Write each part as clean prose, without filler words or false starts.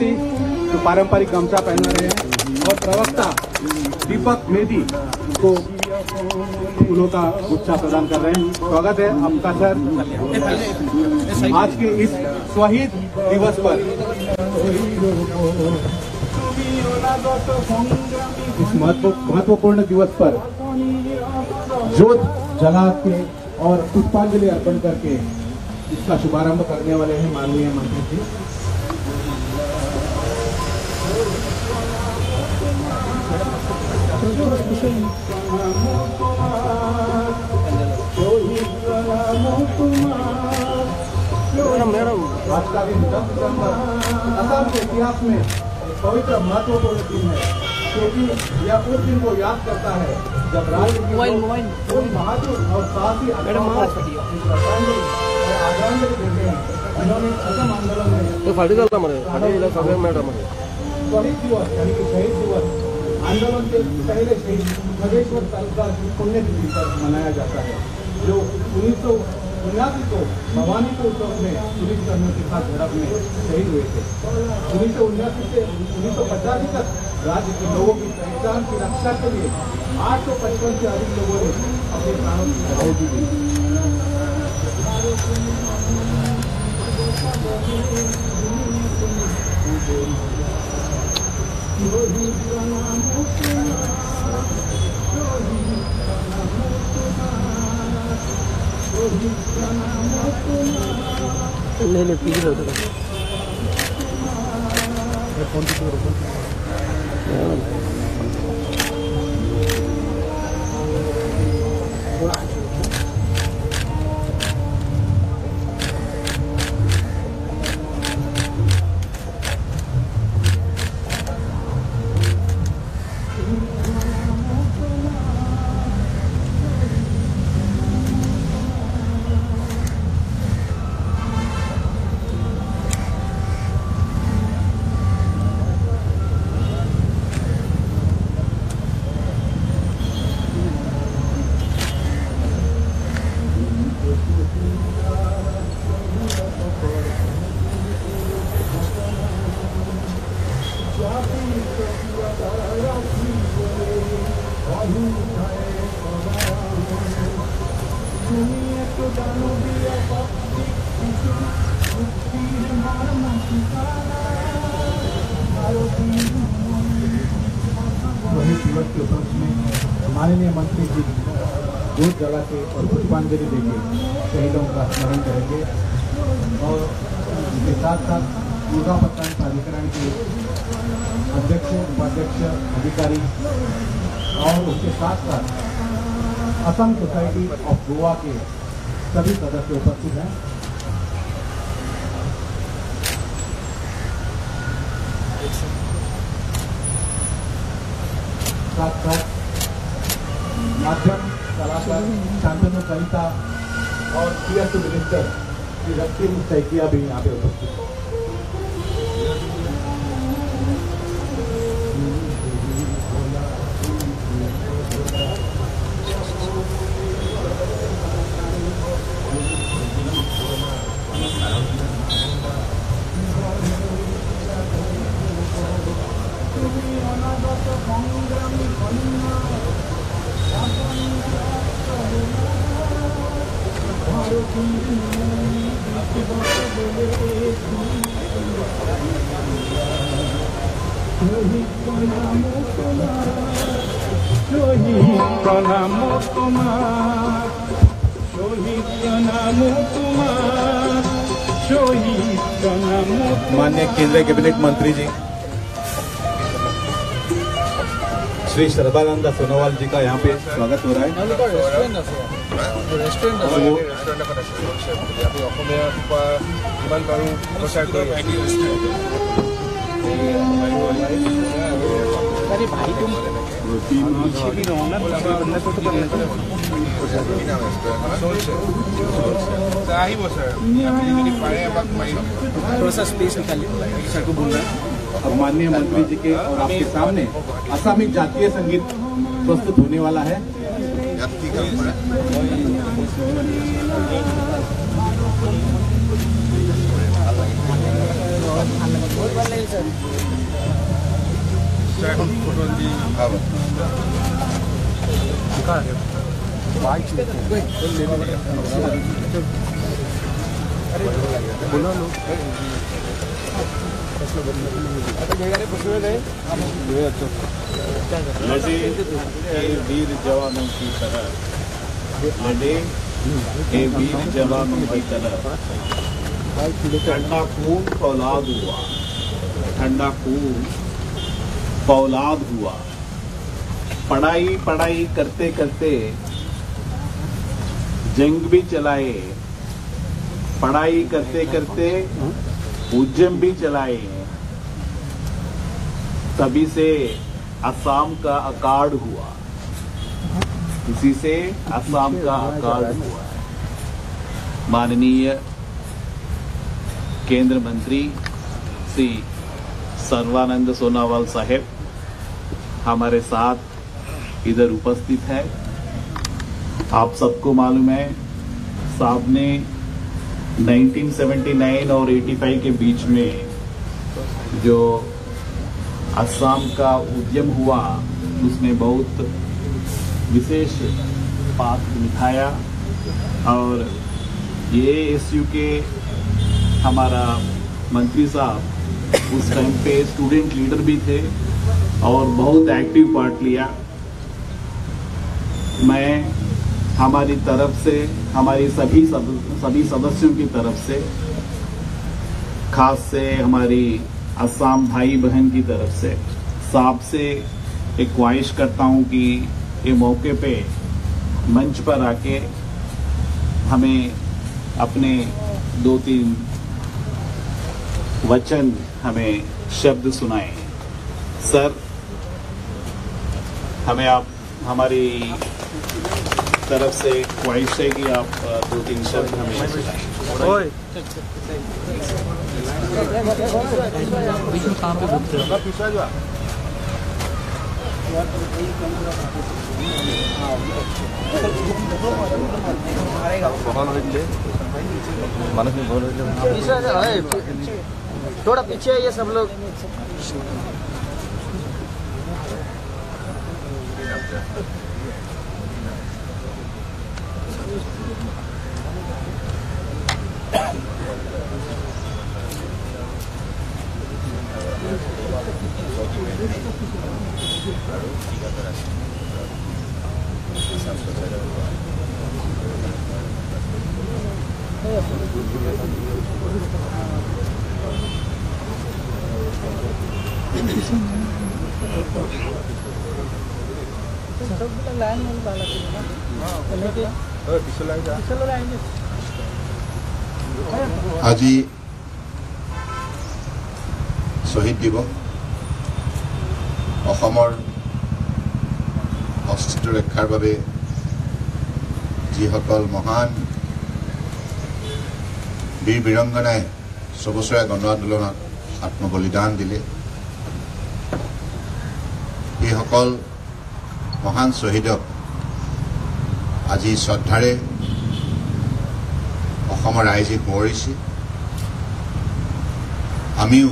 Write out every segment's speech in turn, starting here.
सभापति जो पारंपरिक गमछा पहना रहे हैं और प्रवक्ता दीपक मेदी को फूलों का गुच्छा प्रदान कर रहे हैं। स्वागत है आपका सर। आज के इस शहीद दिवस पर, इस महत्वपूर्ण दिवस पर जोत जला के और पुष्पांजलि अर्पण करके इसका शुभारंभ करने वाले हैं माननीय मंत्री जी। आज का दिन 10 दिसंबर असम के इतिहास में पवित्र महत्वपूर्ण दिन है, क्योंकि यह उस दिन को याद करता है जब राज्य के बहादुर और साहसी आंदोलन देते हैं। इन्होंने असम आंदोलन में शहीद दिवस यानी कि शहीद दिवस आंदोलन के पहले शहीद खगेश्वर तालुका की पुण्यतिथि पर मनाया जाता है, जो 1979 को भवानी को उत्सव में पुलिस कर्मियों के साथ झड़प में शहीद हुए थे। 1979 से 1950 तक राज्य के लोगों की पहचान की रक्षा के लिए 855 से अधिक लोगों ने अपने प्राणों की आहुति दी। ले पीछे लो दिवस के उपलक्ष्य में माननीय मंत्री जी जोत जला के और पुष्पांजलि देके शहीदों का स्मरण करेंगे और इसके साथ साथ पूर्वा मतदान प्राधिकरण के अध्यक्ष, उपाध्यक्ष, अधिकारी और उसके साथ साथ असम सोसाइटी ऑफ गोवा के सभी सदस्य उपस्थित हैं। साथ साथ माध्यम कलाकार शांतनु कविता और सीएस मिनिस्टर श्री रक्तिम सैकिया भी यहाँ पे उपस्थित हैं। माननीय केंद्रीय कैबिनेट मंत्री जी श्री सर्बानंद सोनोवाल जी का यहाँ पे स्वागत हो रहा है। भाई तुम पीछे भी रहो ना, थोड़ा सा स्पेस निकालिए सर को बोलना है। अब माननीय मंत्री जी के और आपके सामने असमी जातीय संगीत प्रस्तुत होने वाला है। लड़े ए वीर जवानों की तरह, लड़े ए वीर जवानों की तरह, ठंडा खून फौलाद हुआ, ठंडा खून फौलाद हुआ। पढ़ाई पढ़ाई करते करते जंग भी चलाए, पढ़ाई करते करते उद्यम भी चलाए, तभी से असम का अकार्ड हुआ, इसी से असम का अकार्ड हुआ। माननीय केंद्र मंत्री श्री सर्बानंद सोनोवाल साहेब हमारे साथ इधर उपस्थित है। आप सबको मालूम है, साहब ने 1979 और 85 के बीच में जो असम का उद्यम हुआ उसने बहुत विशेष पात्र निभाया। और ये एसयू के हमारा मंत्री साहब उस टाइम पे स्टूडेंट लीडर भी थे और बहुत एक्टिव पार्ट लिया। मैं हमारी तरफ से, हमारी सभी सदस्यों की तरफ से, खास से हमारी असम भाई बहन की तरफ से साहब से एक ख्वाहिश करता हूं कि ये मौके पे मंच पर आके हमें अपने 2-3 वचन, हमें शब्द सुनाएं। सर, हमें आप, हमारी तरफ से ख्वाहिश है कि आप 2-3 शब्द हमें सुनाएं। थोड़ा पीछे ये सब लोग। আজি শহীদ দিৱস। অসমৰ অস্তিত্ব ৰক্ষাৰ বাবে যিসকল মহান বীৰ বীৰংগনাই 6 বছৰীয়া গণ আন্দোলনত আত্মবলিদান দিলে, এইসকল মহান শ্বহীদক আজি শ্ৰদ্ধাৰে অসমৰ ৰাইজে সোঁৱৰিছে। আমিও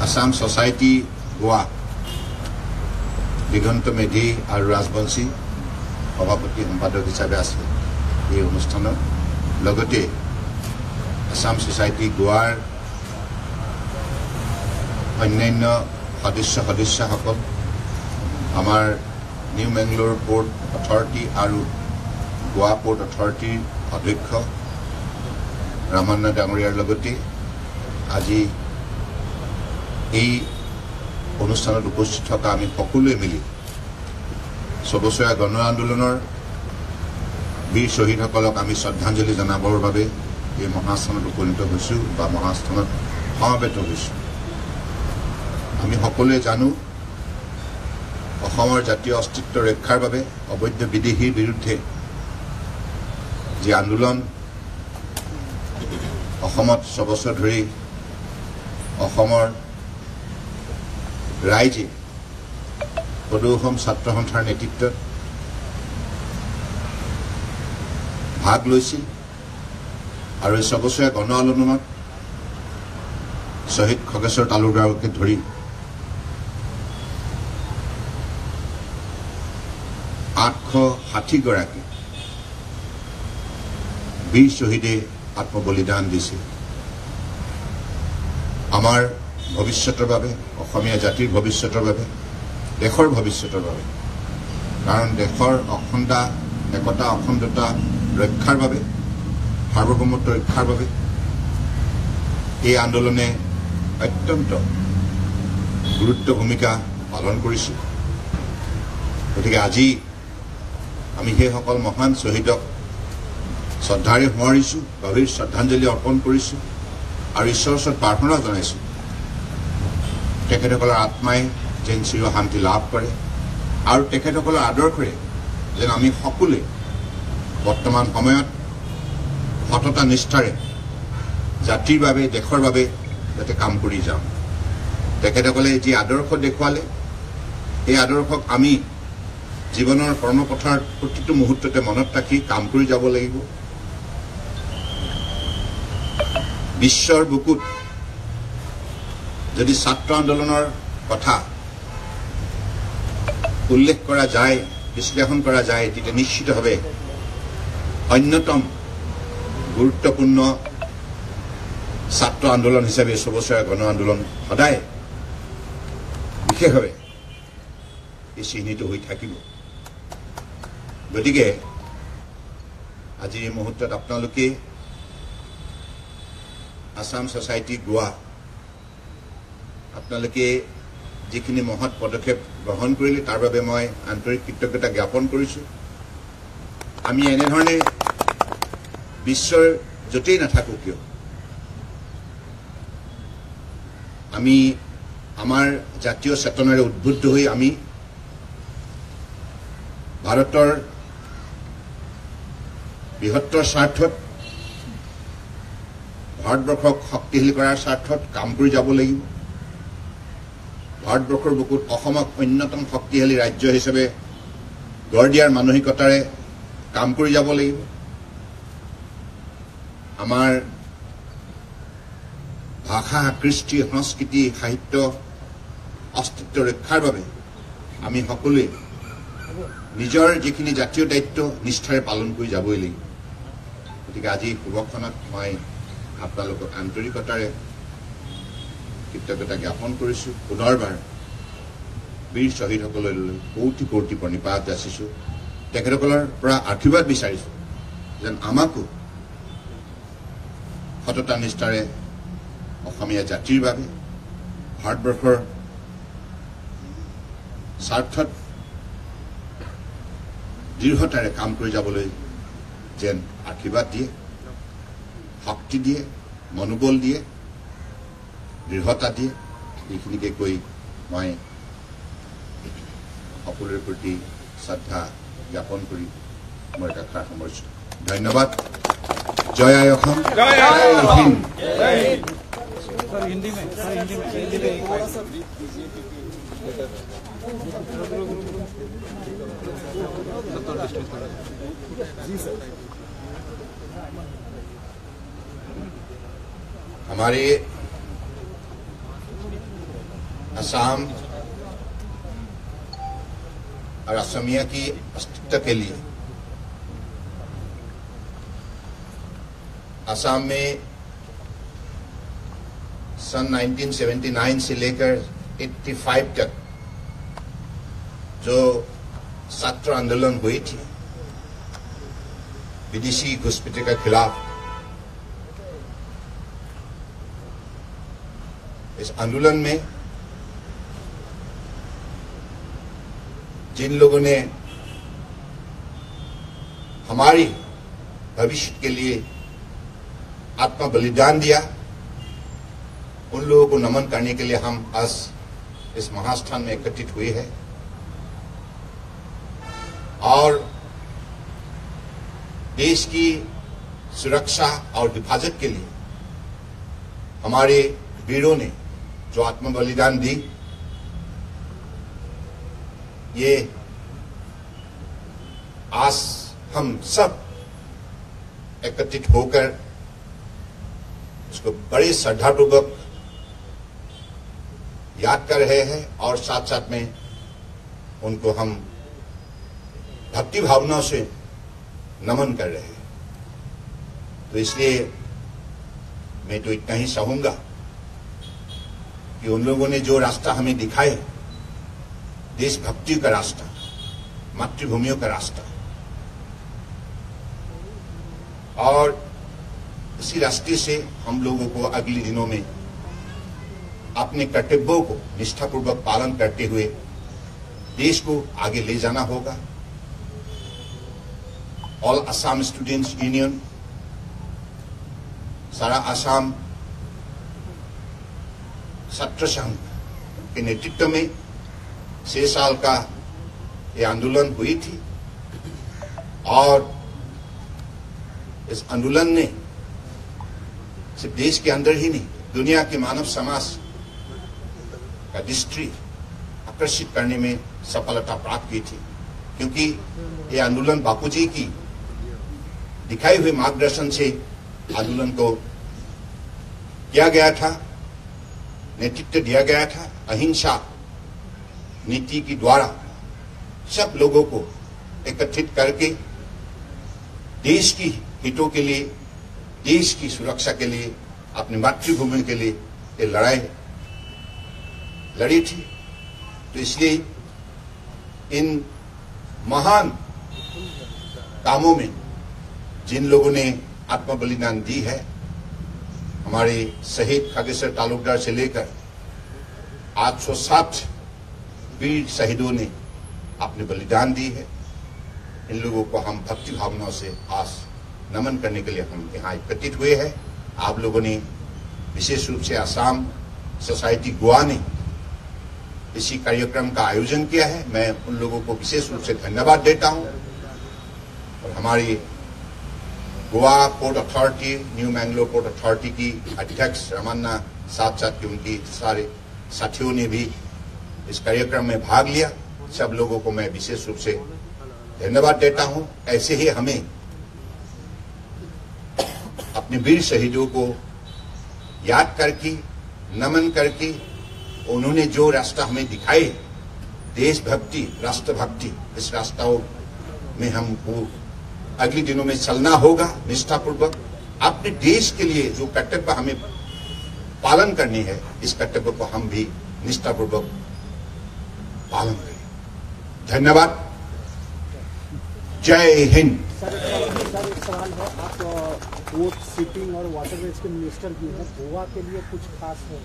আসাম সোসাইটি গোৱা দিগন্ত মেধি আৰু ৰাজবংশী সভাপতি সম্পাদক হিচাপে আছে এই অনুষ্ঠানত। লগতে আসাম সোসাইটি গোৱাৰ অন্যান্য সদস্যসকল, আমাৰ নিউ বেংগলোৰ পোৰ্ট অথৰিটি আৰু গোৱা পোৰ্ট অথৰিটিৰ অধ্যক্ষ ৰামান্না ডাঙৰীয়াৰ লগতে আজি এই অনুষ্ঠানত উপস্থিত থকা আমি সকলোৱে মিলি 6 বছৰীয়া গণ আন্দোলনৰ বীৰ শ্বহীদসকলক আমি শ্ৰদ্ধাঞ্জলি জনাবৰ বাবে এই মহাস্থানত উপনীত হৈছোঁ বা মহাস্থানত সমবেত হৈছোঁ। আমি সকলোৱে জানো, অসমৰ জাতীয় অস্তিত্ব ৰক্ষাৰ বাবে অবৈধ বিদেশীৰ বিৰুদ্ধে যি আন্দোলন অসমত 6 বছৰ ধৰি অসমৰ ৰাইজে সদৌ অসম ছাত্ৰ সন্থাৰ নেতৃত্বত ভাগ লৈছিল আৰু এই 6 বছৰীয়া গণ আন্দোলনত शहीद खगेश्वर तालुकदारকে ধৰি 860 গৰাকী বীৰ শ্বহীদে আত্মবলিদান দিছে আমাৰ ভৱিষ্যতৰ বাবে অসমীয়া জাতিৰ ভৱিষ্যতৰ বাবে দেশৰ ভৱিষ্যতৰ বাবে কাৰণ দেশৰ অখণ্ডতা একতা অখণ্ডতা ৰক্ষাৰ বাবে সাৰ্বভৌমত্ব ৰক্ষাৰ বাবে এই আন্দোলনে অত্যন্ত গুৰুত্ব ভূমিকা পালন কৰিছে গতিকে আজি আমি সেই সকল মহান শ্বহীদক শ্ৰদ্ধাৰে সোঁৱৰিছোঁ গভীৰ শ্ৰদ্ধাঞ্জলি অৰ্পণ কৰিছোঁ আৰু ঈশ্বৰৰ ওচৰত প্ৰাৰ্থনা জনাইছোঁ তেখেতসকলৰ আত্মাই যেন চিৰ শান্তি লাভ কৰে আৰু তেখেতসকলৰ আদৰ্শৰে যেন আমি সকলোৱে বৰ্তমান সময়ত সততা নিষ্ঠাৰে জাতিৰ বাবে দেশৰ বাবে যাতে কাম কৰি যাওঁ তেখেতসকলে যি আদৰ্শ দেখুৱালে এই আদৰ্শক আমি জীৱনৰ কৰ্মপথাৰ প্ৰতিটো মুহূৰ্ততে মনত ৰাখি কাম কৰি যাব লাগিব বিশ্বৰ বুকুত যদি ছাত্ৰ আন্দোলনৰ কথা উল্লেখ কৰা যায় বিশ্লেষণ কৰা যায় তেতিয়া নিশ্চিতভাৱে অন্যতম গুৰুত্বপূৰ্ণ ছাত্ৰ আন্দোলন হিচাপে 100 বছৰীয়া গণ আন্দোলন সদায় বিশেষভাৱে চিহ্নিত হৈ থাকিব গতিকে আজিৰ এই মুহূৰ্তত আপোনালোকে আসাম সোসাইটি গোৱা আপোনালোকে যিখিনি মহৎ পদক্ষেপ গ্ৰহণ কৰিলে তাৰ বাবে মই আন্তৰিক কৃতজ্ঞতা জ্ঞাপন কৰিছোঁ আমি এনেধৰণে বিশ্বৰ য'তেই নাথাকো কিয় আমি আমাৰ জাতীয় চেতনাৰে উদ্বুদ্ধ হৈ আমি ভাৰতৰ বৃহত্তৰ স্বাৰ্থত ভাৰতবৰ্ষক শক্তিশালী কৰাৰ স্বাৰ্থত কাম কৰি যাব লাগিব ভাৰতবৰ্ষৰ বুকুত অসমক অন্যতম শক্তিশালী ৰাজ্য হিচাপে গঢ় দিয়াৰ মানসিকতাৰে কাম কৰি যাব লাগিব আমাৰ ভাষা কৃষ্টি সংস্কৃতি সাহিত্য অস্তিত্ব ৰক্ষাৰ বাবে আমি সকলোৱে নিজৰ যিখিনি জাতীয় দায়িত্ব নিষ্ঠাৰে পালন কৰি যাবই লাগিব গতিকে আজি শুভক্ষণত মই আপোনালোকক আন্তৰিকতাৰে কৃতজ্ঞতা জ্ঞাপন কৰিছোঁ পুনৰবাৰ বীৰ শ্বহীদসকললৈ কোটি কোটি প্ৰণিপাত যাচিছোঁ তেখেতসকলৰ পৰা আশীৰ্বাদ বিচাৰিছোঁ যেন আমাকো সততা নিষ্ঠাৰে অসমীয়া জাতিৰ বাবে ভাৰতবৰ্ষৰ স্বাৰ্থত দৃঢ়তাৰে কাম কৰি যাবলৈ যেন আশীৰ্বাদ দিয়ে শক্তি দিয়ে মনোবল দিয়ে দৃঢ়তা দিয়ে এইখিনিকে কৈ মই সকলোৰে প্ৰতি শ্ৰদ্ধা জ্ঞাপন কৰি মই একাষাৰ সামৰিছোঁ ধন্যবাদ জয় আই অসম জয় হিন্দ सर हिंदी में जी सर हमारे असम और असमिया की अस्तित्व के लिए असम में सन 1979 से लेकर 85 तक जो छात्र आंदोलन हुई थी विदेशी घुसपैठी के खिलाफ इस आंदोलन में जिन लोगों ने हमारी भविष्य के लिए आत्म बलिदान दिया उन लोगों को नमन करने के लिए हम आज इस महास्थान में एकत्रित हुए हैं और देश की सुरक्षा और हिफाजत के लिए हमारे वीरों ने जो आत्म बलिदान दी ये आज हम सब एकत्रित होकर उसको बड़े श्रद्धापूर्वक याद कर रहे हैं और साथ साथ में उनको हम भक्ति भावना से नमन कर रहे हैं। तो इसलिए मैं तो इतना ही चाहूंगा कि उन लोगों ने जो रास्ता हमें दिखाए, देशभक्ति का रास्ता, मातृभूमियों का रास्ता, और इसी रास्ते से हम लोगों को अगले दिनों में अपने कर्तव्यों को निष्ठापूर्वक पालन करते हुए देश को आगे ले जाना होगा। ऑल असम स्टूडेंट्स यूनियन, सारा असम छात्र संघ के नेतृत्व में 6 साल का ये आंदोलन हुई थी और इस आंदोलन ने सिर्फ देश के अंदर ही नहीं, दुनिया के मानव समाज का दृष्टि आकर्षित करने में सफलता प्राप्त की थी, क्योंकि ये आंदोलन बापूजी की दिखाए हुए मार्गदर्शन से आंदोलन को किया गया था, नेतृत्व दिया गया था। अहिंसा नीति के द्वारा सब लोगों को एकत्रित करके देश की हितों के लिए, देश की सुरक्षा के लिए, अपनी मातृभूमि के लिए ये लड़ाई लड़ी थी। तो इसलिए इन महान कामों में जिन लोगों ने आत्म बलिदान दी है, हमारे शहीद खगेश्वर तालुकदार से लेकर 860 वीर शहीदों ने अपने बलिदान दी है, इन लोगों को हम भक्ति भावना से आज नमन करने के लिए हम यहाँ एकत्रित हुए हैं। आप लोगों ने विशेष रूप से आसाम सोसाइटी गोवा ने इसी कार्यक्रम का आयोजन किया है, मैं उन लोगों को विशेष रूप से धन्यवाद देता हूं। और हमारी Goa port authority, new Mangalore port authority की अध्यक्ष रमन्ना, साथ साथ उनकी सारे साथियों ने भी इस कार्यक्रम में भाग लिया। सब लोगों को मैं विशेष रूप से धन्यवाद देता हूं। ऐसे ही हमें अपने वीर शहीदों को याद करके, नमन करके, उन्होंने जो रास्ता हमें दिखाए, देशभक्ति, राष्ट्रभक्ति, इस रास्ताओं में हमको अगले दिनों में चलना होगा निष्ठापूर्वक। अपने देश के लिए जो कर्तव्य हमें पालन करनी है, इस कर्तव्य को हम भी निष्ठापूर्वक पालन करें। धन्यवाद। जय हिंद। सर एक सवाल है, आप पोर्ट, शिपिंग और वाटरवेज के मिनिस्टर भी हैं, गोवा के लिए कुछ खास है?